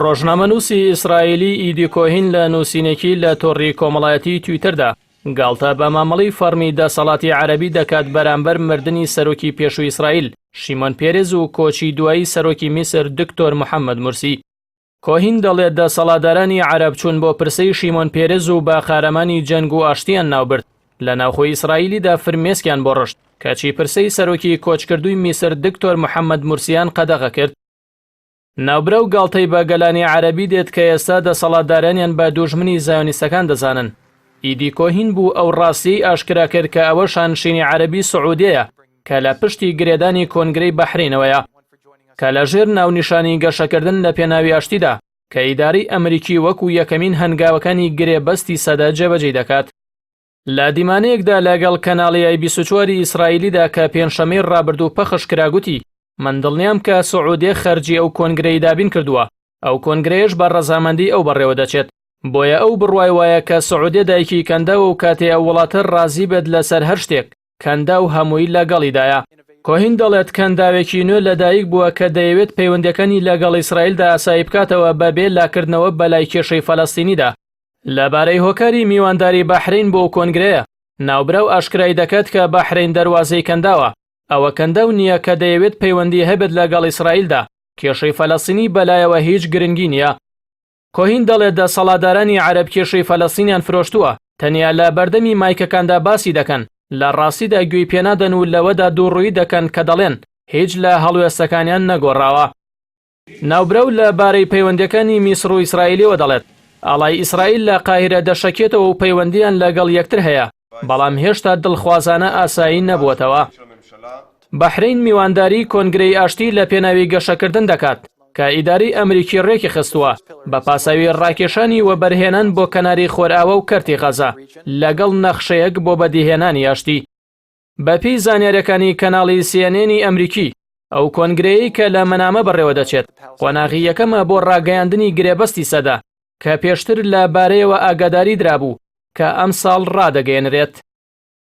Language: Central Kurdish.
ڕۆژنامەنووسی ئیسرائیلی ئیدی کۆهین لە نووسینێکی لە تۆڕی کۆمەڵایەتی تویتەردا گاڵتە بە مامەڵەی فەرمی دەسەڵاتی عەرەبی دەکات بەرامبەر مردنی سەرۆکی پێشووی ئیسرائیل شیمۆن پێرێز و کۆچی دوایی سەرۆکی میسر دکتۆر محەممەد مورسی. کۆهین دەڵێت دەسەڵاتدارانی عەرەب چوون بۆ پرسەی شیمۆن پێرێز و بە قارەمانی جەنگ و ئاشتیان ناوبرد لە ناوخۆی ئیسرائیلیدا فرمێسکیان بۆ ڕشت کەچی پرسەی سەرۆکی کۆچکردووی میسر دکتۆر محەممەد مورسیان قەدەغە کرد. ناوبرە و گاڵتەی بە گەلانی عەرەبی دێت کە ئێستا دەسەڵاتدارانیان بە دوژمنی زایۆنیستەکان دەزانن. ئیدی کۆهین بوو ئەو ڕاستی ئاشکرا کرد کە ئەوە شانشینی عەرەبی سعودیەیە کە لە پشتی گرێدانی کۆنگرەی بەحرینەوەیە کە لە ژێر ناونیشانی گەشەکردن لە پێناوی ئاشتیدا کە ئیداری ئەمریکی وەکو یەکەمین هەنگاوەکانی گرێبەستی سەدا جێبەجێ دەکات. لە دیمانەیەکدا لەگەڵ کەناڵی IB24 ئیسرائیلیدا کە پێنجشەمەی ڕابردوو پەخش کراگوتی من دڵنیام کە سعودیە خەرجی ئەو کۆنگرەی دابین کردووە ئەو کۆنگرەیەش بە ڕەزامەندی ئەو بەڕێوە دەچێت بۆیە ئەو بڕوای وایە کە سعودیە دایکی کەنداوە و کاتێ ئەو وڵاتە ڕازی بێت لەسەر هەر شتێک کەندا و هەمووی لەگەڵیدایە. کۆهین دەڵێت کەنداوێکی نوێ لەدایک بووە کە دەیەوێت پەیوەندەکانی لەگەڵ ئیسرائیلدا ئاسایی بکاتەوە بەبێ لاکردنەوە بەلای کێشەی فەلەستینیدا. لەبارەی هۆکاری میوانداری بەحرین بۆ کۆنگرەیە ناوبرە و ئاشکرای دەکات کە بەحرین دەواازەی کەنداوە ئەوە کەنداو نییە کە دەیەوێت پەیوەندی هەبێت لەگەڵ ئیسرائیلدا کێشەی فەلەستینی بەلایەوە هیچ گرنگی نییە. کۆهین دەڵێت دەسەڵاتدارانی عەرەب کێشەی فەلەستینیان فرۆشتووە تەنیا لە بەردەمی مایکەکاندا باسی دەکەن لە ڕاستیدا گوێی پێنادەن و لەوەدا دووڕووی دەکەن کە دەڵێن هیچ لە هەڵوێستەکانیان نەگۆڕاوە. ناوبرە و لەبارەی پەیوەندیەکانی میسر و ئیسرائیلیەوە دەڵێت ئاڵای ئیسرائیل لە قاهیرە دەشەکێتەوە و پەیوەندیان لەگەڵ یەکتر هەیە بەڵام هێشتا دڵخوازانە ئاسایی نەبووەتەوە. بەحرین میوانداری کۆنگرەی ئاشتی لە پێناوی گەشەکردن دەکات کە ئیداری ئەمریکی ڕێکی خستووە بە پاساوی ڕاکێشانی وەبەرهێنان بۆ کەناری خۆرئاوە و کەرتی غەزا لەگەڵ نەخشەیەک بۆ بەدیهێنانی ئاشتی. بەپێی زانیاریەکانی کەناڵی CNN ئەمریکی ئەو کۆنگرەیەی کە لە مەنامە بەڕێوە دەچێت قۆناغی یەکەمە بۆ ڕاگەیاندنی گرێبەستی سەدا کە پێشتر لە بارەیەوە ئاگاداری درابوو کە ئەم ساڵ ڕادەگەێنرێت.